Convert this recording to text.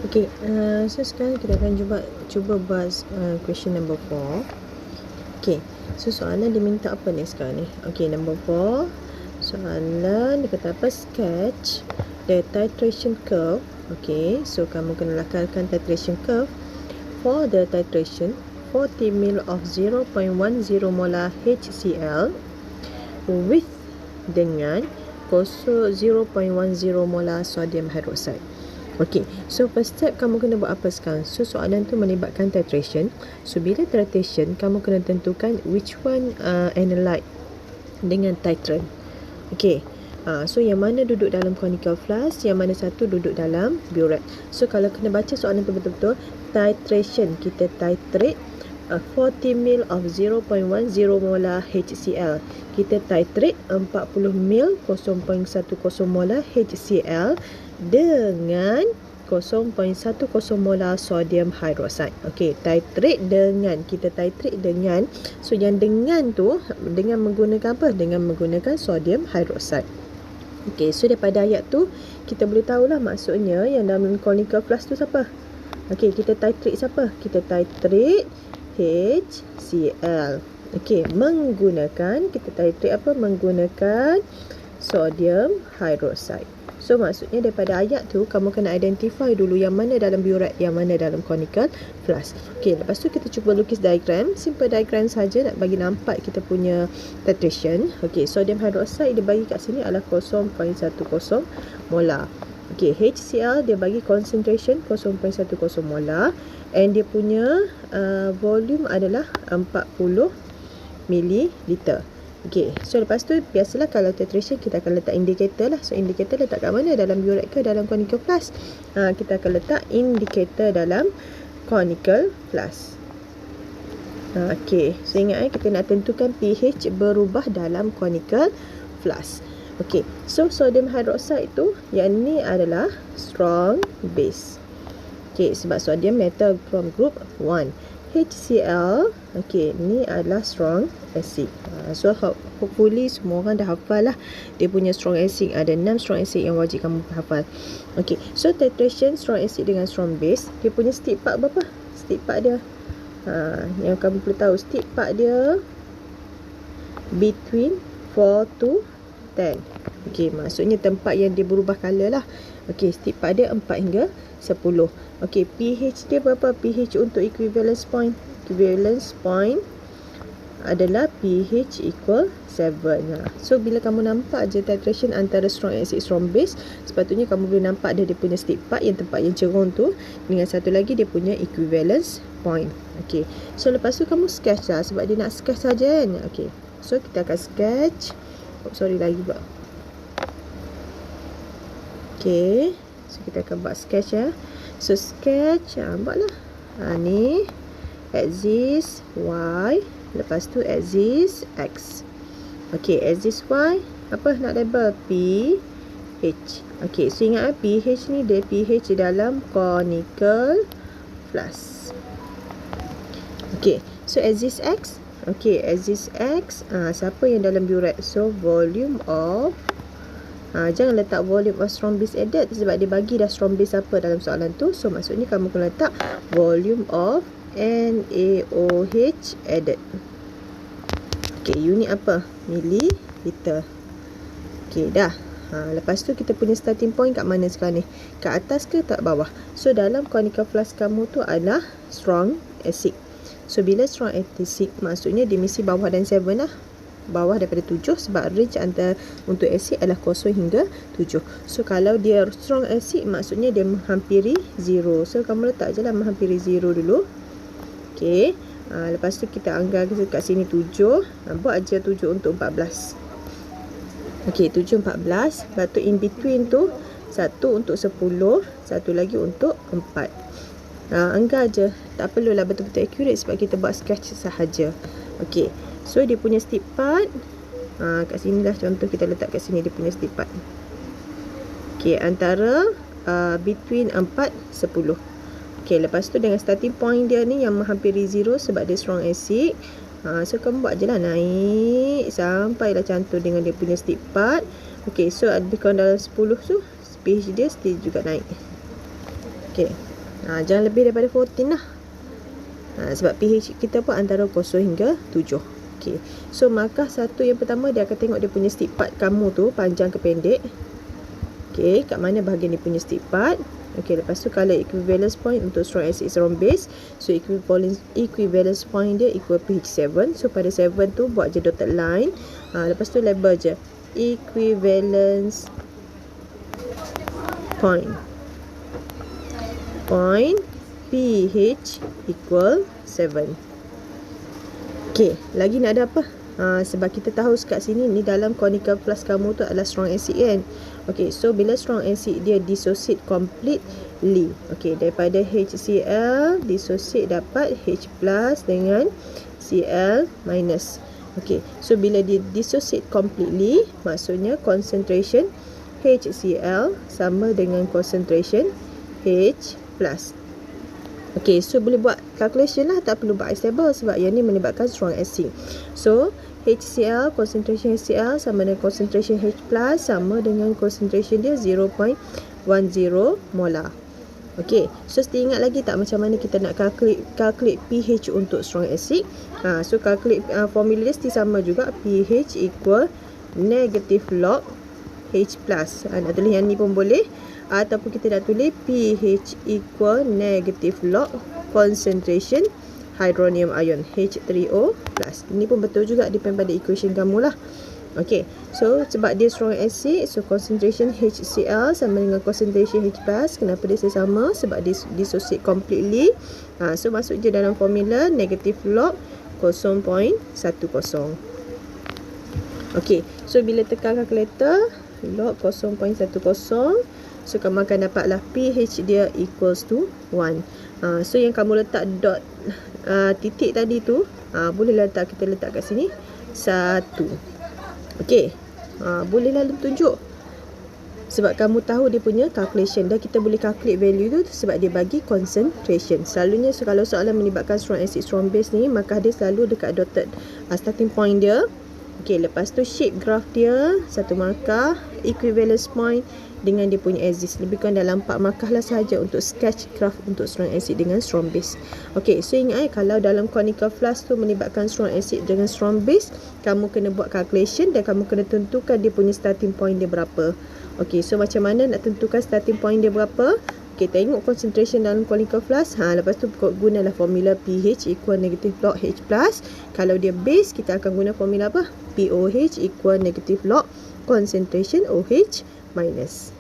So sekarang kita akan cuba buat question number 4. Okay, so soalan dia minta apa ni sekarang ni? Okay, number 4. Soalan dia kata apa? Sketch the titration curve. Okay, so kamu kena lakarkan titration curve for the titration 40 ml of 0.10 molar HCl with dengan 0.10 molar sodium hydroxide. Okay, so first step kamu kena buat apa sekarang? So soalan tu melibatkan titration. So bila titration, kamu kena tentukan which one analyte dengan titrant. Okay, so yang mana duduk dalam conical flask, yang mana satu duduk dalam burette. So kalau kena baca soalan tu betul-betul, titration, kita titrate 40 ml of 0.10 molar HCl. Kita titrate 40 ml 0.10 molar HCl dengan 0.10 molar sodium hydroxide. Okey, titrate dengan, kita titrate dengan, so yang dengan tu dengan menggunakan apa? Dengan menggunakan sodium hydroxide. Okey, so daripada ayat tu kita boleh tahulah maksudnya yang dalam conical flask tu siapa? Okey, kita titrate siapa? Kita titrate HCl. Okey, menggunakan, kita titrate apa? Menggunakan sodium hydroxide. So maksudnya daripada ayat tu kamu kena identify dulu yang mana dalam burette, yang mana dalam conical flask. Okey, lepas tu kita cuba lukis diagram, simple diagram saja nak bagi nampak kita punya titration. Okey, sodium hydroxide dia bagi kat sini adalah 0.10 molar. Okey, HCl dia bagi concentration 0.10 molar and dia punya volume adalah 40 ml. Okey, so lepas tu biasalah kalau titration kita akan letak indicator lah. So indicator letak kat mana? Dalam burette ke dalam conical flask? Kita akan letak indicator dalam conical flask. Okey, so ingat kita nak tentukan pH berubah dalam conical flask. Okey, so sodium hydroxide tu yang ni adalah strong base. Okey, sebab sodium metal from group 1. HCl, okey, ni adalah strong acid. So hopefully semua orang dah hafal lah dia punya strong acid. Ada 6 strong acid yang wajib kamu hafal. Okey, so titration strong acid dengan strong base, dia punya stick part berapa? Stick part dia yang kamu perlu tahu, stick part dia between 4 to 10. Okey, maksudnya tempat yang dia berubah color lah. Okey, stick part dia 4 hingga 10. Okey, pH dia berapa? pH untuk equivalence point. Equivalence point adalah pH equal 7. So bila kamu nampak je titration antara strong acid strong base, sepatutnya kamu boleh nampak dia punya stick part yang tempat yang cerong tu, dengan satu lagi dia punya equivalence point. Okey, so lepas tu kamu sketch lah, sebab dia nak sketch saja kan. Okey, so kita akan sketch. Lagi pula. Okey, so kita akan buat sketch ya. So sketch, buatlah. Ni axis Y, lepas tu axis X. Okey, axis Y apa nak label? pH. Okey, so ingat pH ni dia pH dalam conical flask. Okey, so axis X. Okey, axis X, siapa yang dalam burette? So volume of, jangan letak volume of strong base added sebab dia bagi dah strong base apa dalam soalan tu. So maksudnya kamu kena letak volume of NaOH added. Okey, unit apa? Mililiter. Okey, dah. Lepas tu kita punya starting point kat mana sekarang ni? Kat atas ke kat bawah? So dalam conical flask kamu tu adalah strong acid. So bila strong acid maksudnya dia mesti bawah dan 7 lah. Bawah daripada 7 sebab range antara untuk acid adalah 0 hingga 7. So kalau dia strong acid maksudnya dia menghampiri 0. So kamu letak je lah menghampiri 0 dulu. Okey, lepas tu kita anggar kat sini 7. Buat aja 7 untuk 14. Okey, 7 14. Lepas tu in between tu satu untuk 10, satu lagi untuk 4. Anggar je, tak perlulah betul-betul accurate sebab kita buat sketch sahaja. Okey, so dia punya stick part, kat sini lah contoh kita letak kat sini dia punya stick part. Okey, antara between 4 10. Okey, lepas tu dengan starting point dia ni yang menghampiri 0 sebab dia strong acid. So kamu buat je lah naik sampailah cantum dengan dia punya stick part. Okey, so lebih kurang dalam 10 tu pH dia still juga naik. Okey, Jangan lebih daripada 14 lah. Sebab pH kita pun antara 0 hingga 7. Okay. So markah satu yang pertama, dia akan tengok dia punya stick part kamu tu panjang ke pendek. Okay, kat mana bahagian dia punya stick part. Okay, lepas tu color equivalence point untuk strong acid strong base. So equivalence point dia equal pH 7. So pada 7 tu buat je dotted line. Lepas tu label je equivalence point pH equal 7. Okay, lagi nak ada apa? Sebab kita tahu kat sini ni dalam conical flask kamu tu adalah strong acid kan. Okay, so bila strong acid dia dissociate completely. Okay, daripada HCl dissociate dapat H plus dengan Cl minus. Okay, so bila dia dissociate completely, maksudnya concentration HCl sama dengan concentration H plus. Okay, so boleh buat calculation lah, tak perlu buat stable sebab yang ni menyebabkan strong acid. So HCl, concentration HCl sama dengan concentration H plus sama dengan concentration dia 0.10 molar. Okay, so ingat lagi tak macam mana kita nak calculate pH untuk strong acid? So calculate formula dia still sama juga, pH equal negative log H plus. Nak tulis yang ni pun boleh, ataupun kita nak tulis pH equal negative log concentration hydronium ion H3O plus. Ini pun betul juga, depend pada equation kamu lah. Okay, so sebab dia strong acid, so concentration HCl sama dengan concentration H plus. Kenapa dia sama? Sebab dia dissociate completely. So masuk je dalam formula negative log 0.10. Okay, so bila tekan kalkulator log 0.10, so kamu akan dapatlah pH dia equals to 1. So yang kamu letak dot titik tadi tu, bolehlah kita letak kat sini 1. Okay, bolehlah tunjuk sebab kamu tahu dia punya calculation. Dan kita boleh calculate value tu sebab dia bagi concentration. Selalunya kalau soalan melibatkan strong acid strong base ni, maka dia selalu dekat dotted starting point dia. Okay, lepas tu shape graph dia satu markah, equivalence point dengan dia punya axis. Lebih kurang dalam 4 markah lah sahaja untuk sketch graph untuk strong acid dengan strong base. Okay, so ingat kalau dalam conical flask tu melibatkan strong acid dengan strong base, kamu kena buat calculation dan kamu kena tentukan dia punya starting point dia berapa. Okay, so macam mana nak tentukan starting point dia berapa? Okay, tengok concentration dalam conical flask. Lepas tu gunalah formula pH equal negative log H plus. Kalau dia base, kita akan guna formula apa? POH equal negative log concentration OH minus.